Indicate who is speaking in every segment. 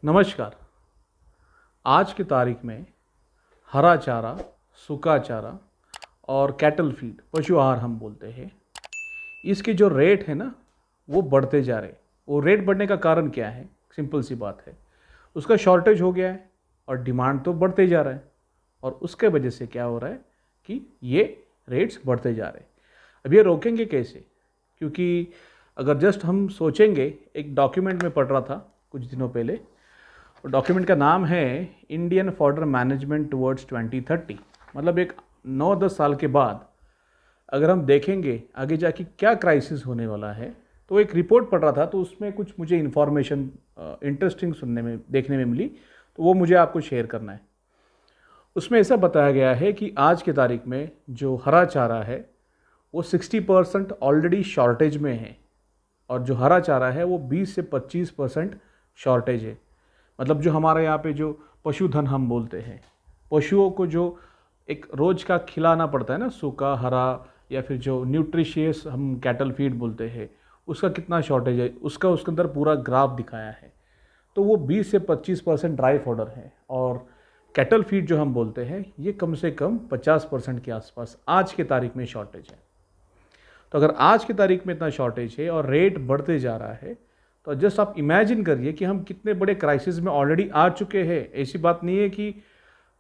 Speaker 1: नमस्कार। आज की तारीख में हरा चारा, सूखा चारा और कैटल फीड, पशु आहार हम बोलते हैं, इसके जो रेट है ना वो बढ़ते जा रहे। वो रेट बढ़ने का कारण क्या है? सिंपल सी बात है, उसका शॉर्टेज हो गया है और डिमांड तो बढ़ते जा रहा है। और उसके वजह से क्या हो रहा है कि ये रेट्स बढ़ते जा रहे हैं। अब ये रोकेंगे कैसे? क्योंकि अगर जस्ट हम सोचेंगे, एक डॉक्यूमेंट में पढ़ रहा था कुछ दिनों पहले, डॉक्यूमेंट का नाम है इंडियन फॉडर मैनेजमेंट टुवर्ड्स 2030। मतलब एक 9-10 साल के बाद अगर हम देखेंगे आगे जाके क्या क्राइसिस होने वाला है, तो एक रिपोर्ट पढ़ रहा था, तो उसमें कुछ मुझे इन्फॉर्मेशन इंटरेस्टिंग सुनने में देखने में मिली, तो वो मुझे आपको शेयर करना है। उसमें ऐसा बताया गया है कि आज की तारीख में जो हरा चारा है वो 60% ऑलरेडी शॉर्टेज में है, और जो हरा चारा है वो 20 से 25% शॉर्टेज है। मतलब जो हमारे यहाँ पे जो पशुधन हम बोलते हैं, पशुओं को जो एक रोज़ का खिलाना पड़ता है ना, सूखा, हरा, या फिर जो न्यूट्रिशियस हम कैटल फीड बोलते हैं, उसका कितना शॉर्टेज है, उसका उसके अंदर पूरा ग्राफ दिखाया है। तो वो 20 से 25% ड्राई फॉडर है, और कैटल फीड जो हम बोलते हैं ये कम से कम 50% के आसपास आज के तारीख में शॉर्टेज है। तो अगर आज की तारीख में इतना शॉर्टेज है और रेट बढ़ते जा रहा है, तो जस्ट आप इमेजिन करिए कि हम कितने बड़े क्राइसिस में ऑलरेडी आ चुके हैं। ऐसी बात नहीं है कि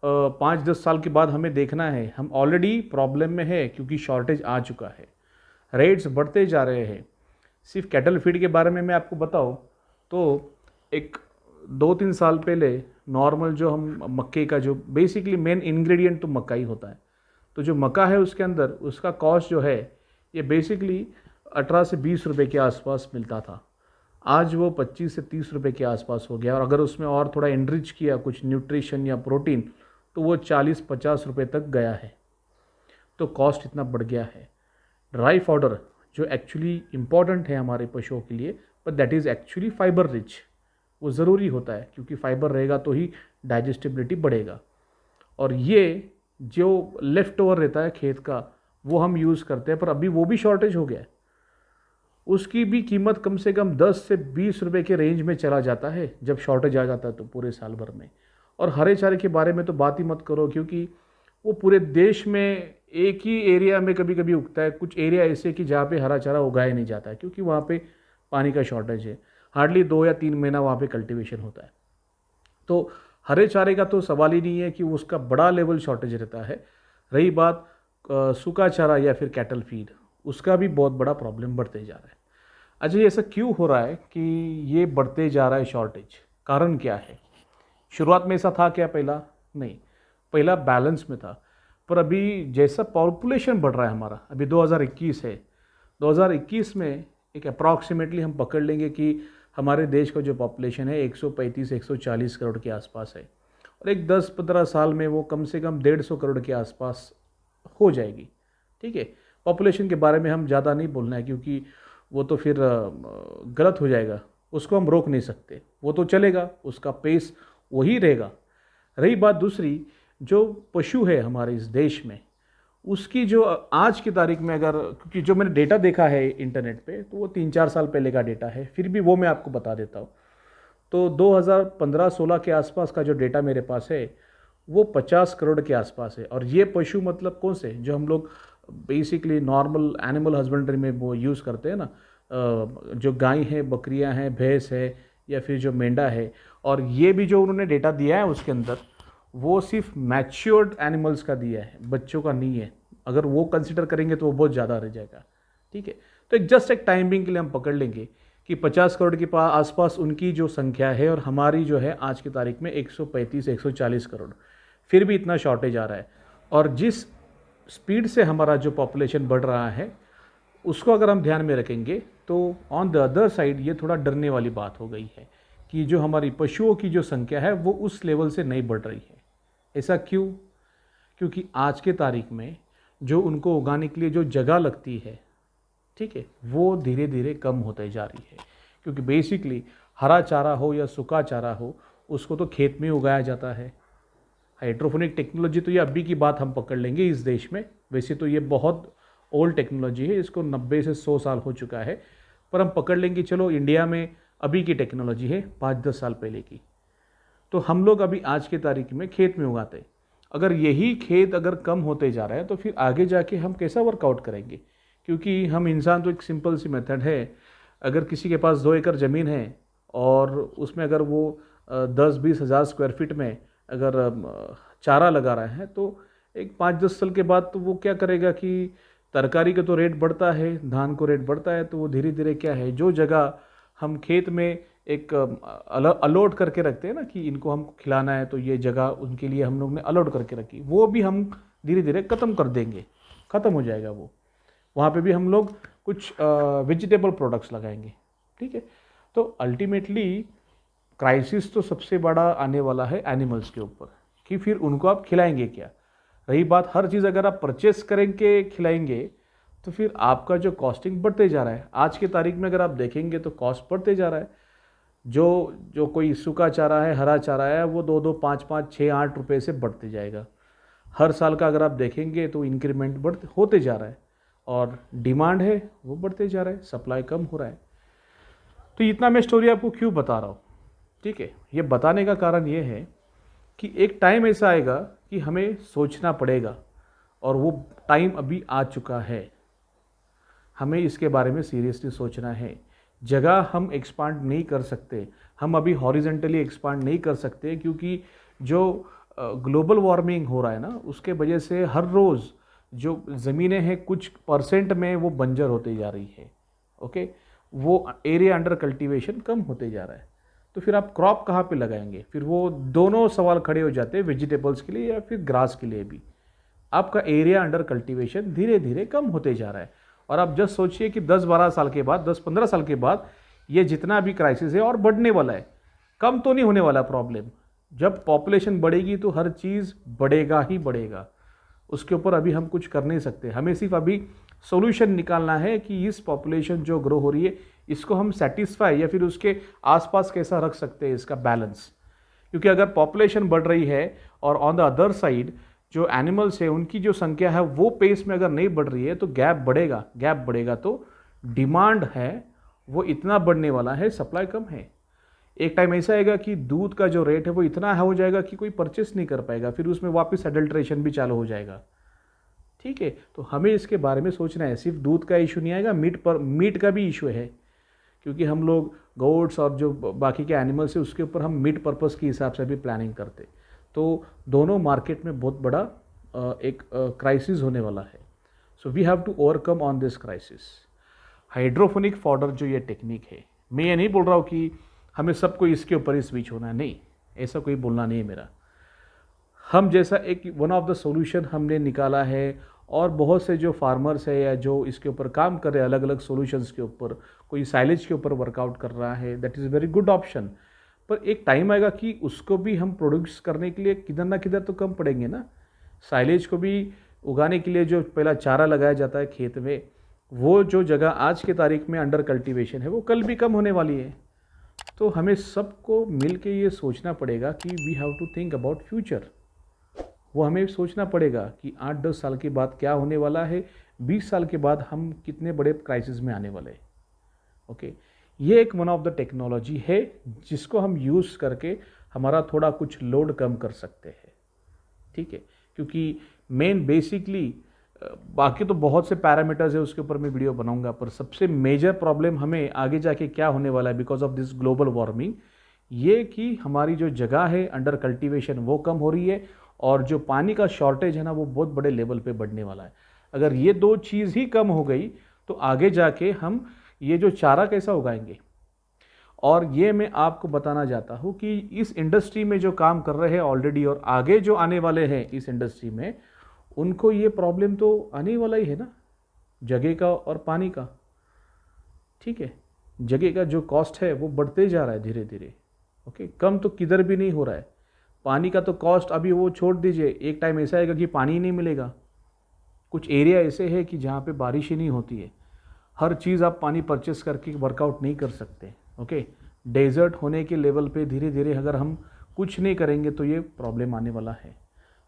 Speaker 1: 5-10 साल के बाद हमें देखना है, हम ऑलरेडी प्रॉब्लम में है क्योंकि शॉर्टेज आ चुका है, रेट्स बढ़ते जा रहे हैं। सिर्फ कैटल फीड के बारे में मैं आपको बताऊं तो एक 2-3 साल पहले नॉर्मल जो हम मक्के का जो बेसिकली मेन इंग्रेडिएंट तो मक्का ही होता है, तो जो मक्का है उसके अंदर उसका कॉस्ट जो है ये बेसिकली 18 से 20 रुपये के आसपास मिलता था। आज वो 25 से 30 रुपये के आसपास हो गया, और अगर उसमें और थोड़ा एनरिच किया कुछ न्यूट्रिशन या प्रोटीन, तो वो 40-50 रुपये तक गया है। तो कॉस्ट इतना बढ़ गया है। ड्राई फॉडर जो एक्चुअली इम्पॉर्टेंट है हमारे पशुओं के लिए, but that is actually fibre rich, वो ज़रूरी होता है क्योंकि फाइबर रहेगा तो ही डाइजेस्टिबिलिटी बढ़ेगा। और ये जो लेफ़्ट ओवर रहता है खेत का वो हम यूज़ करते हैं, पर अभी वो भी शॉर्टेज हो गया है। उसकी भी कीमत कम से कम 10 से 20 रुपये के रेंज में चला जाता है जब शॉर्टेज आ जाता है, तो पूरे साल भर में। और हरे चारे के बारे में तो बात ही मत करो, क्योंकि वो पूरे देश में एक ही एरिया में कभी कभी उगता है। कुछ एरिया ऐसे कि जहाँ पे हरा चारा उगाया नहीं जाता है क्योंकि वहाँ पे पानी का शॉर्टेज है। हार्डली 2 या 3 महीना वहाँ पे कल्टीवेशन होता है। तो हरे चारे का तो सवाल ही नहीं है कि उसका बड़ा लेवल शॉर्टेज रहता है। रही बात सूखा चारा या फिर कैटल फीड, उसका भी बहुत बड़ा प्रॉब्लम बढ़ते जा रहा है। अच्छा, ये ऐसा क्यों हो रहा है कि ये बढ़ते जा रहा है शॉर्टेज? कारण क्या है? शुरुआत में ऐसा था क्या पहला? नहीं, पहला बैलेंस में था। पर अभी जैसा पॉपुलेशन बढ़ रहा है हमारा, अभी 2021 है, 2021 में एक अप्रॉक्सीमेटली हम पकड़ लेंगे कि हमारे देश का जो पॉपुलेशन है 135-140 करोड़ के आसपास है, और एक 10-15 साल में वो कम से कम 150 करोड़ के आसपास हो जाएगी। ठीक है, पॉपुलेशन के बारे में हम ज़्यादा नहीं बोलना है क्योंकि वो तो फिर गलत हो जाएगा, उसको हम रोक नहीं सकते, वो तो चलेगा, उसका पेस वही रहेगा। रही बात दूसरी, जो पशु है हमारे इस देश में, उसकी जो आज की तारीख में, अगर क्योंकि जो मैंने डेटा देखा है इंटरनेट पे, तो वो 3-4 साल पहले का डेटा है, फिर भी वो मैं आपको बता देता हूँ। तो 2015-16 के आसपास का जो डेटा मेरे पास है वो 50 करोड़ के आसपास है। और ये पशु मतलब कौन से, जो हम लोग बेसिकली नॉर्मल एनिमल हस्बेंड्री में वो यूज़ करते हैं ना, जो गाय है, बकरियां हैं, भैंस है, या फिर जो मेंढा है। और ये भी जो उन्होंने डेटा दिया है उसके अंदर वो सिर्फ मैच्योर्ड एनिमल्स का दिया है, बच्चों का नहीं है। अगर वो कंसिडर करेंगे तो वो बहुत ज़्यादा रह जाएगा। ठीक है, तो एक टाइमिंग के लिए हम पकड़ लेंगे कि 50 करोड़ के आसपास उनकी जो संख्या है, और हमारी जो है आज की तारीख में 135-140 करोड़, फिर भी इतना शॉर्टेज आ रहा है। और जिस स्पीड से हमारा जो पॉपुलेशन बढ़ रहा है उसको अगर हम ध्यान में रखेंगे, तो ऑन द अदर साइड ये थोड़ा डरने वाली बात हो गई है कि जो हमारी पशुओं की जो संख्या है वो उस लेवल से नहीं बढ़ रही है। ऐसा क्यों? क्योंकि आज के तारीख में जो उनको उगाने के लिए जो जगह लगती है, ठीक है, वो धीरे धीरे कम होते जा रही है। क्योंकि बेसिकली हरा चारा हो या सूखा चारा हो, उसको तो खेत में उगाया जाता है। हाइड्रोपोनिक टेक्नोलॉजी तो ये अभी की बात हम पकड़ लेंगे इस देश में, वैसे तो ये बहुत ओल्ड टेक्नोलॉजी है, इसको 90 से 100 साल हो चुका है, पर हम पकड़ लेंगे चलो इंडिया में अभी की टेक्नोलॉजी है 5-10 साल पहले की। तो हम लोग अभी आज की तारीख में खेत में उगाते हैं। अगर यही खेत अगर कम होते जा रहा है तो फिर आगे जाके हम कैसा वर्कआउट करेंगे? क्योंकि हम इंसान तो एक सिंपल सी मेथड है, अगर किसी के पास 2 एकड़ ज़मीन है और उसमें अगर वो 10-20 हज़ार स्क्वायर फीट में अगर चारा लगा रहा है तो एक 5-10 साल के बाद तो वो क्या करेगा कि तरकारी का तो रेट बढ़ता है, धान को रेट बढ़ता है, तो वो धीरे धीरे क्या है, जो जगह हम खेत में एक अलॉट करके रखते हैं ना कि इनको हमको खिलाना है, तो ये जगह उनके लिए हम लोग ने अलॉट करके रखी, वो भी हम धीरे धीरे ख़त्म कर देंगे, ख़त्म हो जाएगा वो। वहाँ पे भी हम लोग कुछ वेजिटेबल प्रोडक्ट्स लगाएंगे, ठीक है। तो अल्टीमेटली क्राइसिस तो सबसे बड़ा आने वाला है एनिमल्स के ऊपर, कि फिर उनको आप खिलाएंगे क्या। रही बात, हर चीज़ अगर आप परचेस करेंगे खिलाएंगे तो फिर आपका जो कॉस्टिंग बढ़ते जा रहा है। आज की तारीख में अगर आप देखेंगे तो कॉस्ट बढ़ते जा रहा है। जो जो कोई सूखा चारा है, हरा चारा है, वो 2-2, 5-5, 6-8 रुपये से बढ़ते जाएगा। हर साल का अगर आप देखेंगे तो इंक्रीमेंट बढ़ते होते जा रहा है, और डिमांड है वो बढ़ते जा रहा है, सप्लाई कम हो रहा है। तो इतना मैं स्टोरी आपको क्यों बता रहा हूँ, ठीक है। ये बताने का कारण ये है कि एक टाइम ऐसा आएगा कि हमें सोचना पड़ेगा, और वो टाइम अभी आ चुका है। हमें इसके बारे में सीरियसली सोचना है। जगह हम एक्सपांड नहीं कर सकते, हम अभी हॉरिजेंटली एक्सपांड नहीं कर सकते, क्योंकि जो ग्लोबल वार्मिंग हो रहा है ना, उसके वजह से हर रोज़ जो ज़मीनें हैं कुछ परसेंट में वो बंजर होते जा रही है, ओके। वो एरिया अंडर कल्टीवेशन कम होते जा रहा है। तो फिर आप क्रॉप कहाँ पे लगाएंगे? फिर वो दोनों सवाल खड़े हो जाते हैं, वेजिटेबल्स के लिए या फिर ग्रास के लिए भी। आपका एरिया अंडर कल्टीवेशन धीरे धीरे कम होते जा रहा है, और आप जस्ट सोचिए कि 10-12 साल के बाद, 10-15 साल के बाद ये जितना भी क्राइसिस है और बढ़ने वाला है, कम तो नहीं होने वाला प्रॉब्लम। जब पॉपुलेशन बढ़ेगी तो हर चीज़ बढ़ेगा ही बढ़ेगा, उसके ऊपर अभी हम कुछ कर नहीं सकते। हमें सिर्फ अभी सॉल्यूशन निकालना है कि इस पॉपुलेशन जो ग्रो हो रही है इसको हम सेटिस्फाई या फिर उसके आसपास कैसा रख सकते हैं, इसका बैलेंस। क्योंकि अगर पॉपुलेशन बढ़ रही है और ऑन द अदर साइड जो एनिमल्स है उनकी जो संख्या है वो पेस में अगर नहीं बढ़ रही है तो गैप बढ़ेगा। गैप बढ़ेगा तो डिमांड है वो इतना बढ़ने वाला है, सप्लाई कम है। एक टाइम ऐसा आएगा कि दूध का जो रेट है वो इतना हो जाएगा कि कोई परचेस नहीं कर पाएगा, फिर उसमें वापस एडल्ट्रेशन भी चालू हो जाएगा, ठीक है। तो हमें इसके बारे में सोचना है। सिर्फ दूध का इशू नहीं आएगा, मीट का भी इशू है, क्योंकि हम लोग गोट्स और जो बाकी के एनिमल्स है उसके ऊपर हम मीट पर्पस के हिसाब से भी प्लानिंग करते। तो दोनों मार्केट में बहुत बड़ा एक क्राइसिस होने वाला है। So we have to overcome on this crisis. Hydroponic fodder जो ये टेक्निक है, मैं ये नहीं बोल रहा हूँ कि हमें सबको इसके ऊपर ही स्विच होना है, नहीं, ऐसा कोई बोलना नहीं है मेरा। हम जैसा एक वन ऑफ द सॉल्यूशन हमने निकाला है, और बहुत से जो फार्मर्स है या जो इसके ऊपर काम कर रहे हैं अलग अलग सॉल्यूशंस के ऊपर, कोई साइलेज के ऊपर वर्कआउट कर रहा है, that is very good option. पर एक टाइम आएगा कि उसको भी हम प्रोड्यूस करने के लिए किधर ना किधर तो कम पड़ेंगे ना। साइलेज को भी उगाने के लिए जो पहला चारा लगाया जाता है खेत में, वो जो जगह आज की तारीख में अंडर कल्टीवेशन है वो कल भी कम होने वाली है। तो हमें सबको मिल के ये सोचना पड़ेगा कि we have to think about future. वो हमें सोचना पड़ेगा कि 8-10 साल के बाद क्या होने वाला है, 20 साल के बाद हम कितने बड़े क्राइसिस में आने वाले हैं, ओके। ये एक वन ऑफ द टेक्नोलॉजी है जिसको हम यूज़ करके हमारा थोड़ा कुछ लोड कम कर सकते हैं, ठीक है। क्योंकि मेन बेसिकली बाकी तो बहुत से पैरामीटर्स है, उसके ऊपर मैं वीडियो बनाऊंगा, पर सबसे मेजर प्रॉब्लम हमें आगे जाके क्या होने वाला है because of this global warming, ये कि हमारी जो जगह है अंडर कल्टीवेशन वो कम हो रही है, और जो पानी का शॉर्टेज है ना वो बहुत बड़े लेवल पे बढ़ने वाला है। अगर ये दो चीज़ ही कम हो गई तो आगे जाके हम ये जो चारा कैसा उगाएंगे। और ये मैं आपको बताना चाहता हूँ कि इस इंडस्ट्री में जो काम कर रहे हैं ऑलरेडी और आगे जो आने वाले हैं इस इंडस्ट्री में, उनको ये प्रॉब्लम तो आने वाला ही है ना, जगह का और पानी का, ठीक है। जगह का जो कॉस्ट है वो बढ़ते जा रहा है धीरे धीरे, ओके। कम तो किधर भी नहीं हो रहा है। पानी का तो कॉस्ट अभी वो छोड़ दीजिए, एक टाइम ऐसा आएगा कि पानी ही नहीं मिलेगा। कुछ एरिया ऐसे है कि जहाँ पे बारिश ही नहीं होती है, हर चीज़ आप पानी परचेस करके वर्कआउट नहीं कर सकते, ओके। डेजर्ट होने के लेवल पे धीरे धीरे अगर हम कुछ नहीं करेंगे तो ये प्रॉब्लम आने वाला है।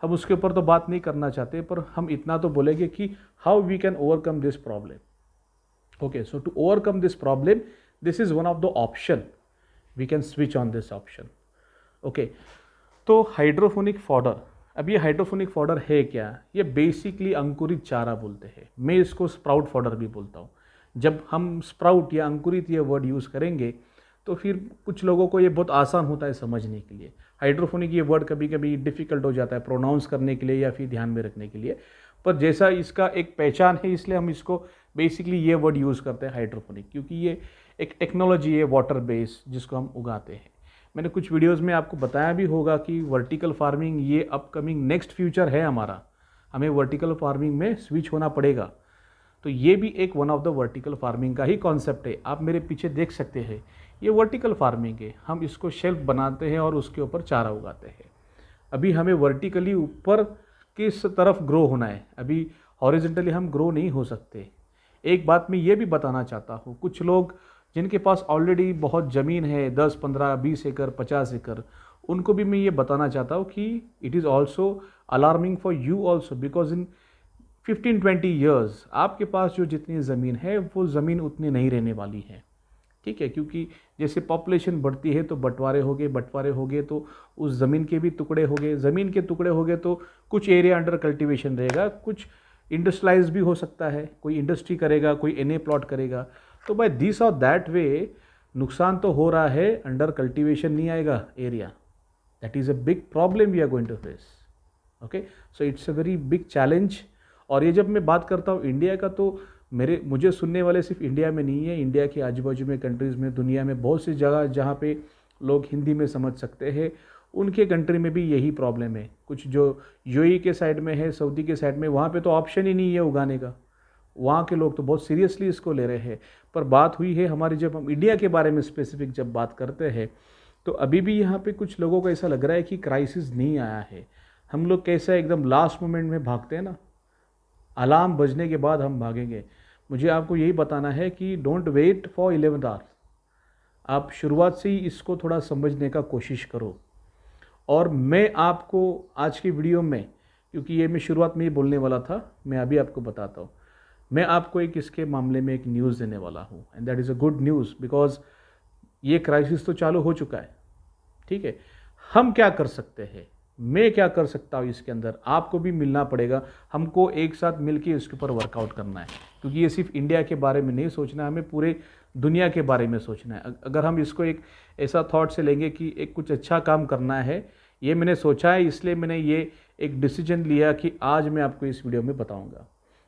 Speaker 1: हम उसके ऊपर तो बात नहीं करना चाहते, पर हम इतना तो बोलेंगे कि how we can overcome this problem, okay. So to overcome this problem, this is one of the option, we can switch on this option. Okay, तो हाइड्रोफोनिक फॉडर, अब ये हाइड्रोफोनिक फॉडर है क्या? ये बेसिकली अंकुरित चारा बोलते हैं, मैं इसको स्प्राउट फॉडर भी बोलता हूँ। जब हम स्प्राउट या अंकुरित ये वर्ड यूज़ करेंगे तो फिर कुछ लोगों को ये बहुत आसान होता है समझने के लिए। हाइड्रोफोनिक ये वर्ड कभी कभी डिफ़िकल्ट हो जाता है प्रोनाउंस करने के लिए या फिर ध्यान में रखने के लिए, पर जैसा इसका एक पहचान है इसलिए हम इसको बेसिकली ये वर्ड यूज़ करते हैं हाइड्रोफोनिक, क्योंकि ये एक टेक्नोलॉजी है वाटर बेस जिसको हम उगाते हैं। मैंने कुछ वीडियोस में आपको बताया भी होगा कि वर्टिकल फार्मिंग ये अपकमिंग नेक्स्ट फ्यूचर है हमारा, हमें वर्टिकल फार्मिंग में स्विच होना पड़ेगा। तो ये भी एक one of the vertical farming का ही कॉन्सेप्ट है। आप मेरे पीछे देख सकते हैं, ये वर्टिकल फार्मिंग है, हम इसको शेल्फ बनाते हैं और उसके ऊपर चारा उगाते हैं। अभी हमें वर्टिकली ऊपर किस तरफ ग्रो होना है, अभी हॉरिजॉन्टली हम ग्रो नहीं हो सकते। एक बात मैं ये भी बताना चाहता हूँ, कुछ लोग जिनके पास ऑलरेडी बहुत ज़मीन है 10, 15, 20 एकड़, 50 एकड़, उनको भी मैं ये बताना चाहता हूँ कि it is also alarming for you also, because in 15-20 years आपके पास जो जितनी ज़मीन है वो ज़मीन उतनी नहीं रहने वाली है, ठीक है। क्योंकि जैसे पॉपुलेशन बढ़ती है तो बंटवारे हो गए तो उस ज़मीन के भी टुकड़े हो गए, ज़मीन के टुकड़े हो गए तो कुछ एरिया अंडर कल्टीवेशन रहेगा, कुछ इंडस्ट्रियलाइज भी हो सकता है, कोई इंडस्ट्री करेगा, कोई एनए प्लॉट करेगा। तो बाय दिस और दैट वे नुकसान तो हो रहा है, अंडर कल्टीवेशन नहीं आएगा area. That is a big problem we are going to face. Okay, so it's a very big challenge. और ये जब मैं बात करता हूँ इंडिया का, तो मुझे सुनने वाले सिर्फ इंडिया में नहीं है, इंडिया के आजू बाजू में कंट्रीज़ में, दुनिया में बहुत सी जगह जहाँ पे लोग हिंदी में समझ सकते हैं, उनके कंट्री में भी यही प्रॉब्लम है। कुछ जो यूएई के साइड में है, सऊदी के साइड में, वहाँ पे तो ऑप्शन ही नहीं है उगाने का, वहाँ के लोग तो बहुत सीरियसली इसको ले रहे हैं। पर बात हुई है हमारी, जब हम इंडिया के बारे में स्पेसिफिक जब बात करते हैं, तो अभी भी यहाँ पे कुछ लोगों को ऐसा लग रहा है कि क्राइसिस नहीं आया है। हम लोग कैसे एकदम लास्ट मोमेंट में भागते हैं ना, अलार्म बजने के बाद हम भागेंगे। मुझे आपको यही बताना है कि don't wait for 11th our, आप शुरुआत से ही इसको थोड़ा समझने का कोशिश करो। और मैं आपको आज की वीडियो में, क्योंकि ये मैं शुरुआत में ही बोलने वाला था, मैं अभी आपको बताता हूँ, मैं आपको एक इसके मामले में एक न्यूज़ देने वाला हूँ, and that is a good news, because ये क्राइसिस तो चालू हो चुका है, ठीक है। हम क्या कर सकते हैं, मैं क्या कर सकता हूँ इसके अंदर, आपको भी मिलना पड़ेगा, हमको एक साथ मिलके इसके ऊपर वर्कआउट करना है। क्योंकि ये सिर्फ इंडिया के बारे में नहीं सोचना है, हमें पूरे दुनिया के बारे में सोचना है। अगर हम इसको एक ऐसा थॉट से लेंगे कि एक कुछ अच्छा काम करना है, ये मैंने सोचा है, इसलिए मैंने ये एक डिसीजन लिया कि आज मैं आपको इस वीडियो में बताऊँगा।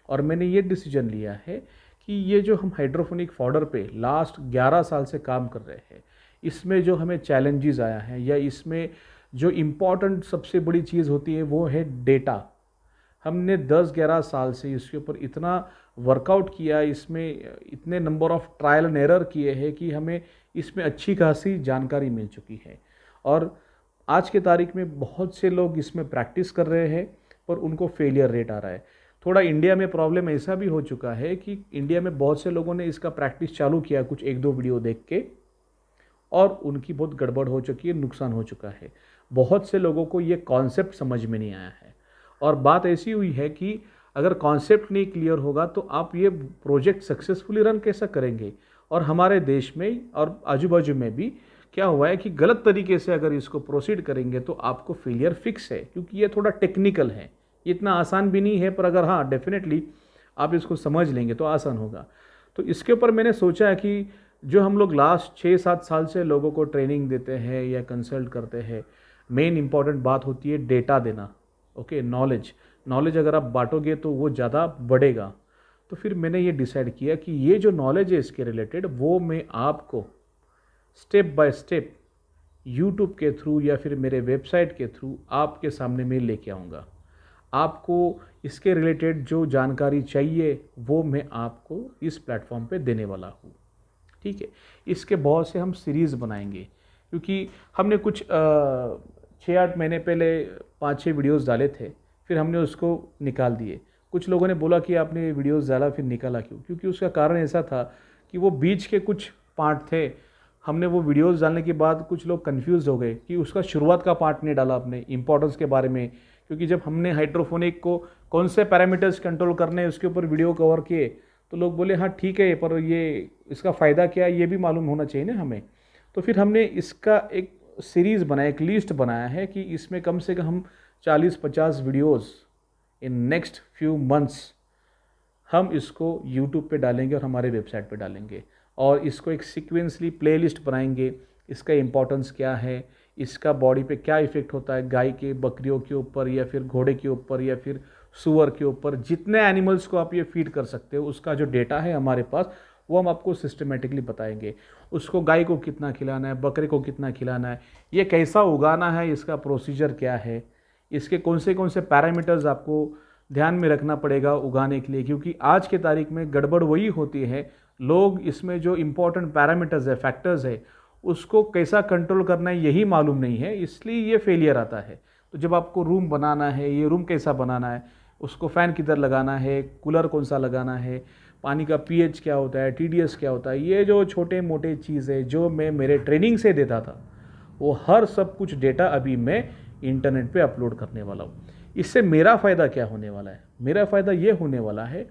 Speaker 1: और मैंने ये डिसीजन लिया है कि ये जो हम हाइड्रोफोनिक फॉडर पे लास्ट 11 साल से काम कर रहे हैं, इसमें जो हमें चैलेंजेस आया है, या इसमें जो इम्पॉर्टेंट सबसे बड़ी चीज़ होती है वो है डेटा। हमने 10-11 साल से इसके ऊपर इतना वर्कआउट किया, इसमें इतने number of trial and error किए हैं कि हमें इसमें अच्छी खासी जानकारी मिल चुकी है। और आज के तारीख में बहुत से लोग इसमें प्रैक्टिस कर रहे हैं, पर उनको फेलियर रेट आ रहा है। थोड़ा इंडिया में प्रॉब्लम ऐसा भी हो चुका है कि इंडिया में बहुत से लोगों ने इसका प्रैक्टिस चालू किया कुछ 1-2 वीडियो देख के, और उनकी बहुत गड़बड़ हो चुकी है, नुकसान हो चुका है। बहुत से लोगों को ये कॉन्सेप्ट समझ में नहीं आया है। और बात ऐसी हुई है कि अगर कॉन्सेप्ट नहीं क्लियर होगा तो आप ये प्रोजेक्ट सक्सेसफुली रन कैसे करेंगे। और हमारे देश में और आजू बाजू में भी क्या हुआ है कि गलत तरीके से अगर इसको प्रोसीड करेंगे तो आपको फेलियर फिक्स है, क्योंकि ये थोड़ा टेक्निकल है, इतना आसान भी नहीं है। पर अगर हाँ, डेफिनेटली आप इसको समझ लेंगे तो आसान होगा। तो इसके ऊपर मैंने सोचा है कि जो हम लोग लास्ट 6-7 साल से लोगों को ट्रेनिंग देते हैं या कंसल्ट करते हैं, मेन इंपॉर्टेंट बात होती है डेटा देना। ओके, नॉलेज अगर आप बांटोगे तो वो ज़्यादा बढ़ेगा। तो फिर मैंने ये डिसाइड किया कि ये जो नॉलेज है इसके रिलेटेड, वो मैं आपको स्टेप बाय स्टेप यूट्यूब के थ्रू या फिर मेरे वेबसाइट के थ्रू आपके सामने मैं लेके आऊँगा। आपको इसके रिलेटेड जो जानकारी चाहिए वो मैं आपको इस प्लेटफॉर्म पे देने वाला हूँ, ठीक है। इसके बहुत से हम सीरीज़ बनाएंगे, क्योंकि हमने कुछ 6-8 महीने पहले 5-6 वीडियोस डाले थे, फिर हमने उसको निकाल दिए। कुछ लोगों ने बोला कि आपने वीडियोस डाला फिर निकाला क्यों? क्योंकि उसका कारण ऐसा था कि वो बीच के कुछ पार्ट थे, हमने वो वीडियोस डालने के बाद कुछ लोग कंफ्यूज हो गए कि उसका शुरुआत का पार्ट नहीं डाला आपने, इंपॉर्टेंस के बारे में। क्योंकि जब हमने हाइड्रोफोनिक को कौन से पैरामीटर्स कंट्रोल करने हैं उसके ऊपर वीडियो कवर किए, तो लोग बोले हाँ ठीक है, पर ये इसका फ़ायदा क्या है ये भी मालूम होना चाहिए ना हमें। तो फिर हमने इसका एक सीरीज़ बनाया, एक लिस्ट बनाया है कि इसमें कम से कम हम 40-50 videos in next few months हम इसको यूट्यूब पे डालेंगे और हमारे वेबसाइट पे डालेंगे, और इसको एक सीक्वेंसली प्लेलिस्ट बनाएंगे। इसका इम्पोर्टेंस क्या है, इसका बॉडी पे क्या इफ़ेक्ट होता है, गाय के, बकरियों के ऊपर या फिर घोड़े के ऊपर या फिर सूअर के ऊपर, जितने एनिमल्स को आप ये फीड कर सकते हो उसका जो डेटा है हमारे पास, वो हम आपको सिस्टमेटिकली बताएंगे। उसको गाय को कितना खिलाना है, बकरे को कितना खिलाना है, ये कैसा उगाना है, इसका प्रोसीजर क्या है, इसके कौन से पैरामीटर्स आपको ध्यान में रखना पड़ेगा उगाने के लिए, क्योंकि आज के तारीख में गड़बड़ वही होती है, लोग इसमें जो इम्पोर्टेंट पैरामीटर्स है, फैक्टर्स है, उसको कैसा कंट्रोल करना है यही मालूम नहीं है, इसलिए ये फेलियर आता है। तो जब आपको रूम बनाना है, ये रूम कैसा बनाना है, उसको फ़ैन किधर लगाना है, कूलर कौन सा लगाना है, पानी का पीएच क्या होता है, टीडीएस क्या होता है, ये जो छोटे मोटे चीज़ें जो मैं मेरे ट्रेनिंग से देता था, वो हर सब कुछ डेटा अभी मैं इंटरनेट पे अपलोड करने वाला हूँ। इससे मेरा फ़ायदा क्या होने वाला है? मेरा फ़ायदा ये होने वाला है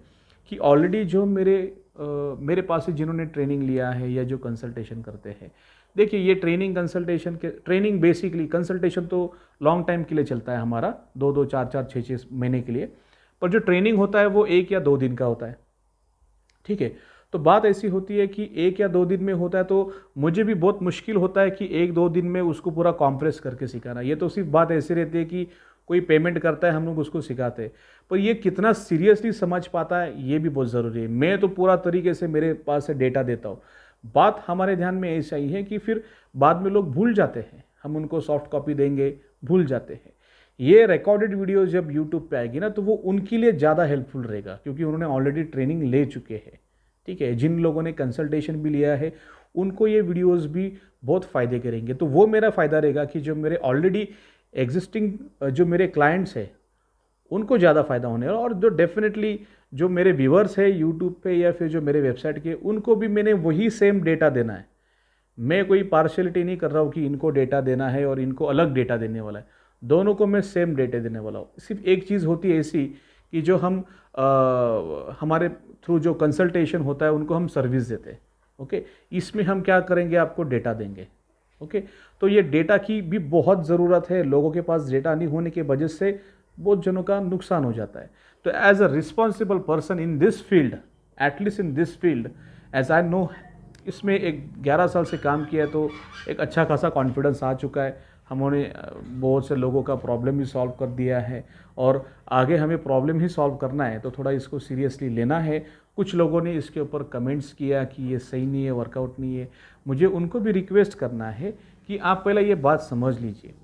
Speaker 1: कि ऑलरेडी जो मेरे पास से जिन्होंने ट्रेनिंग लिया है या जो कंसल्टेशन करते हैं, देखिए ये ट्रेनिंग बेसिकली, कंसल्टेशन तो लॉन्ग टाइम के लिए चलता है हमारा, 2-2, 4-4, 6-6 महीने के लिए, पर जो ट्रेनिंग होता है वो 1 या 2 दिन का होता है, ठीक है। तो बात ऐसी होती है कि 1 या 2 दिन में होता है, तो मुझे भी बहुत मुश्किल होता है कि 1-2 दिन में उसको पूरा कॉम्प्रेस करके सिखाना। ये तो सिर्फ बात ऐसी रहती है कि कोई पेमेंट करता है, हम लोग उसको सिखाते हैं, पर ये कितना सीरियसली समझ पाता है ये भी बहुत ज़रूरी है। मैं तो पूरा तरीके से मेरे पास से डेटा देता हूँ। बात हमारे ध्यान में ऐसा ही है कि फिर बाद में लोग भूल जाते हैं, हम उनको सॉफ्ट कॉपी देंगे, भूल जाते हैं। ये रिकॉर्डेड वीडियो जब यूट्यूब पे आएगी ना, तो वो उनके लिए ज़्यादा हेल्पफुल रहेगा, क्योंकि उन्होंने ऑलरेडी ट्रेनिंग ले चुके हैं, ठीक है। जिन लोगों ने कंसल्टेशन भी लिया है उनको ये वीडियोस भी बहुत फ़ायदे करेंगे। तो वो मेरा फ़ायदा रहेगा कि जो मेरे ऑलरेडी एग्जिस्टिंग जो मेरे क्लाइंट्स हैं उनको ज़्यादा फ़ायदा होने वाला, और जो डेफिनेटली जो मेरे व्यूअर्स है यूट्यूब पे या फिर जो मेरे वेबसाइट के, उनको भी मैंने वही सेम डेटा देना है। मैं कोई पार्शलिटी नहीं कर रहा हूँ कि इनको डेटा देना है और इनको अलग डेटा देने वाला है, दोनों को मैं सेम डेटा देने वाला हूँ। सिर्फ एक चीज़ होती है ऐसी कि जो हम हमारे थ्रू जो कंसल्टेशन होता है उनको हम सर्विस देते हैं, ओके। इसमें हम क्या करेंगे, आपको डेटा देंगे, ओके। तो ये डेटा की भी बहुत ज़रूरत है, लोगों के पास डेटा नहीं होने की वजह से बहुत जनों का नुकसान हो जाता है। तो as a responsible person in this field, at least in this field, as I know, इसमें एक 11 साल से काम किया है, तो एक अच्छा खासा कॉन्फिडेंस आ चुका है। हमने बहुत से लोगों का प्रॉब्लम ही सॉल्व कर दिया है, और आगे हमें प्रॉब्लम ही सॉल्व करना है, तो थोड़ा इसको सीरियसली लेना है। कुछ लोगों ने इसके ऊपर कमेंट्स किया कि ये सही नहीं है, वर्कआउट नहीं है। मुझे उनको भी रिक्वेस्ट करना है कि आप पहले ये बात समझ लीजिए,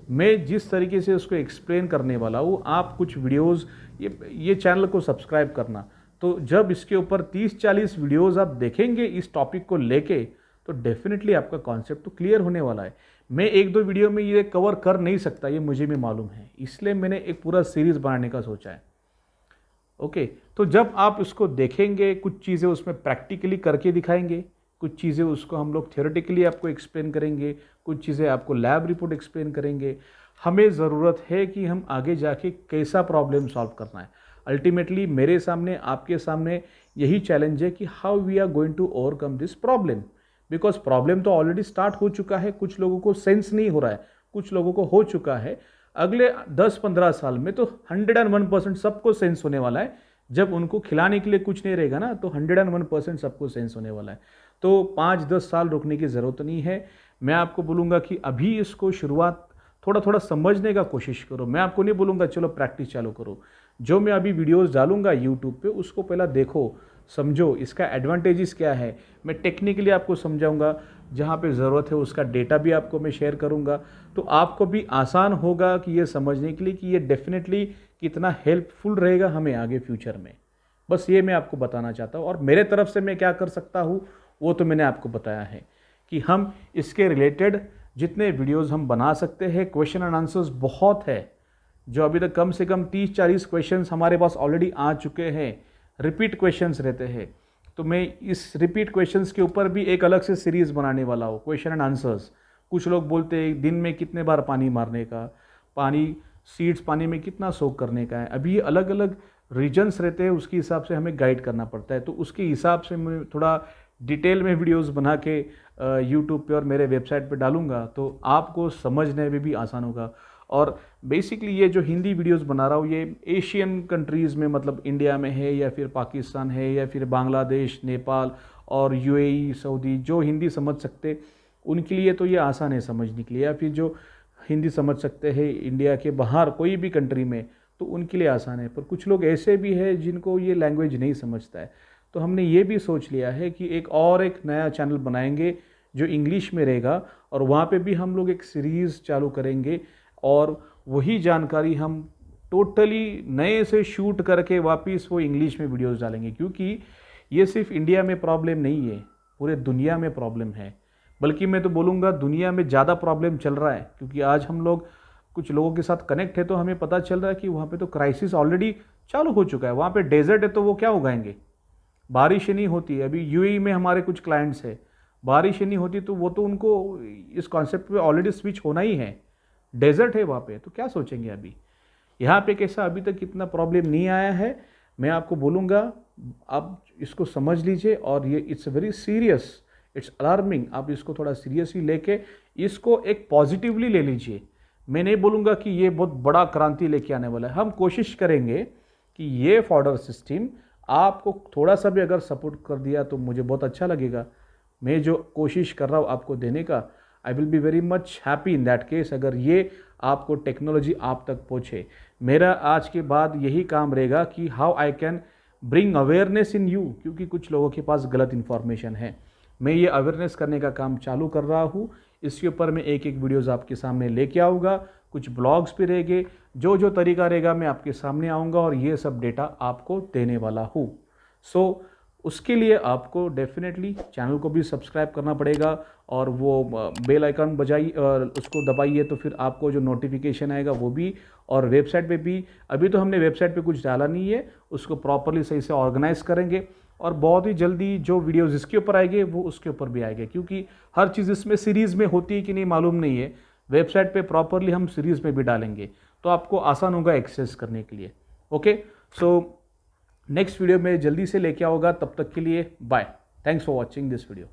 Speaker 1: मैं जिस तरीके से उसको एक्सप्लेन करने वाला हूँ, आप कुछ वीडियोस, ये चैनल को सब्सक्राइब करना, तो जब इसके ऊपर 30-40 वीडियोस आप देखेंगे इस टॉपिक को लेके, तो डेफिनेटली आपका कॉन्सेप्ट तो क्लियर होने वाला है। मैं 1-2 वीडियो में ये कवर कर नहीं सकता, ये मुझे भी मालूम है, इसलिए मैंने एक पूरा सीरीज़ बनाने का सोचा है, ओके। तो जब आप इसको देखेंगे, कुछ चीज़ें उसमें प्रैक्टिकली करके दिखाएंगे, कुछ चीज़ें उसको हम लोग थियोरेटिकली आपको एक्सप्लेन करेंगे, कुछ चीज़ें आपको लैब रिपोर्ट एक्सप्लेन करेंगे। हमें ज़रूरत है कि हम आगे जाके कैसा प्रॉब्लम सॉल्व करना है। अल्टीमेटली मेरे सामने, आपके सामने यही चैलेंज है कि how we are going to overcome this problem, because problem तो ऑलरेडी स्टार्ट हो चुका है, कुछ लोगों को सेंस नहीं हो रहा है, कुछ लोगों को हो चुका है। अगले 10-15 साल में तो 101% सबको सेंस होने वाला है। जब उनको खिलाने के लिए कुछ नहीं रहेगा ना, तो 101% सबको सेंस होने वाला है। तो 5-10 साल रुकने की ज़रूरत नहीं है। मैं आपको बोलूँगा कि अभी इसको शुरुआत थोड़ा थोड़ा समझने का कोशिश करो। मैं आपको नहीं बोलूँगा चलो प्रैक्टिस चालू करो। जो मैं अभी वीडियोस डालूंगा यूट्यूब पे, उसको पहला देखो, समझो इसका एडवांटेजेस क्या है। मैं टेक्निकली आपको समझाऊंगा, जहाँ पे ज़रूरत है उसका डेटा भी आपको मैं शेयर करूँगा, तो आपको भी आसान होगा कि ये समझने के लिए कि ये डेफिनेटली कितना हेल्पफुल रहेगा हमें आगे फ्यूचर में। बस ये मैं आपको बताना चाहता हूँ, और मेरे तरफ से मैं क्या कर सकता हूँ वो तो मैंने आपको बताया है कि हम इसके रिलेटेड जितने वीडियोस हम बना सकते हैं, क्वेश्चन एंड आंसर्स बहुत है, जो अभी तक कम से कम 30-40 क्वेश्चंस हमारे पास ऑलरेडी आ चुके हैं, रिपीट क्वेश्चंस रहते हैं। तो मैं इस रिपीट क्वेश्चंस के ऊपर भी एक अलग से सीरीज़ बनाने वाला हूँ, क्वेश्चन एंड आंसर्स। कुछ लोग बोलते हैं दिन में कितने बार पानी मारने का, पानी सीड्स पानी में कितना सोक करने का है। अभी ये अलग अलग रीजन्स रहते हैं, उसके हिसाब से हमें गाइड करना पड़ता है, तो उसके हिसाब से मैं थोड़ा डिटेल में वीडियोस बना के यूट्यूब पे और मेरे वेबसाइट पे डालूंगा तो आपको समझने में भी आसान होगा। और बेसिकली ये जो हिंदी वीडियोस बना रहा हूँ ये एशियन कंट्रीज़ में, मतलब इंडिया में है या फिर पाकिस्तान है या फिर बांग्लादेश, नेपाल और यूएई, सऊदी, जो हिंदी समझ सकते उनके लिए तो ये आसान है समझने के लिए, या फिर जो हिंदी समझ सकते हैं इंडिया के बाहर कोई भी कंट्री में तो उनके लिए आसान है। पर कुछ लोग ऐसे भी हैं जिनको ये लैंग्वेज नहीं समझता है, तो हमने ये भी सोच लिया है कि एक नया चैनल बनाएंगे जो इंग्लिश में रहेगा और वहाँ पे भी हम लोग एक सीरीज़ चालू करेंगे और वही जानकारी हम टोटली नए से शूट करके वापस वो इंग्लिश में वीडियोस डालेंगे। क्योंकि ये सिर्फ इंडिया में प्रॉब्लम नहीं है, पूरे दुनिया में प्रॉब्लम है, बल्कि मैं तो बोलूँगा दुनिया में ज़्यादा प्रॉब्लम चल रहा है। क्योंकि आज हम लोग कुछ लोगों के साथ कनेक्ट है तो हमें पता चल रहा है कि वहाँ पे तो क्राइसिस ऑलरेडी चालू हो चुका है। वहाँ पे डेजर्ट है तो वो क्या उगाएंगे, बारिश ही नहीं होती है। अभी यूएई में हमारे कुछ क्लाइंट्स है, बारिश ही नहीं होती तो वो तो उनको इस कॉन्सेप्ट पे ऑलरेडी स्विच होना ही है, डेजर्ट है वहाँ पे, तो क्या सोचेंगे। अभी यहाँ पे कैसा अभी तक इतना प्रॉब्लम नहीं आया है। मैं आपको बोलूँगा आप इसको समझ लीजिए और ये it's very serious, it's alarming. आप इसको थोड़ा सीरियसली लेके इसको एक पॉजिटिवली ले लीजिए। मैं नहीं बोलूँगा कि ये बहुत बड़ा क्रांति लेके आने वाला है, हम कोशिश करेंगे कि ये फॉर्डर सिस्टम आपको थोड़ा सा भी अगर सपोर्ट कर दिया तो मुझे बहुत अच्छा लगेगा। मैं जो कोशिश कर रहा हूँ आपको देने का, I will be very much happy in that case अगर ये आपको टेक्नोलॉजी आप तक पहुँचे। मेरा आज के बाद यही काम रहेगा कि how I can bring awareness in you, क्योंकि कुछ लोगों के पास गलत इन्फॉर्मेशन है। मैं ये अवेयरनेस करने का काम चालू कर रहा हूँ। इसके ऊपर मैं एक वीडियोज़ आपके सामने लेके आऊँगा, कुछ ब्लॉग्स भी रहेंगे, जो तरीका रहेगा मैं आपके सामने आऊँगा और ये सब डेटा आपको देने वाला हूँ। सो उसके लिए आपको डेफिनेटली चैनल को भी सब्सक्राइब करना पड़ेगा और वो बेल आइकन बजाइए और उसको दबाइए तो फिर आपको जो नोटिफिकेशन आएगा वो भी। और वेबसाइट पे भी अभी तो हमने वेबसाइट पे कुछ डाला नहीं है, उसको प्रॉपरली सही से ऑर्गेनाइज करेंगे और बहुत ही जल्दी जो वीडियोस इसके ऊपर आएंगे वो उसके ऊपर भी आएंगे। क्योंकि हर चीज़ इसमें सीरीज़ में होती है कि नहीं मालूम नहीं है, वेबसाइट पे प्रॉपरली हम सीरीज़ में भी डालेंगे तो आपको आसान होगा एक्सेस करने के लिए। ओके, सो नेक्स्ट वीडियो में जल्दी से लेके आओगा, तब तक के लिए bye. Thanks for watching this video.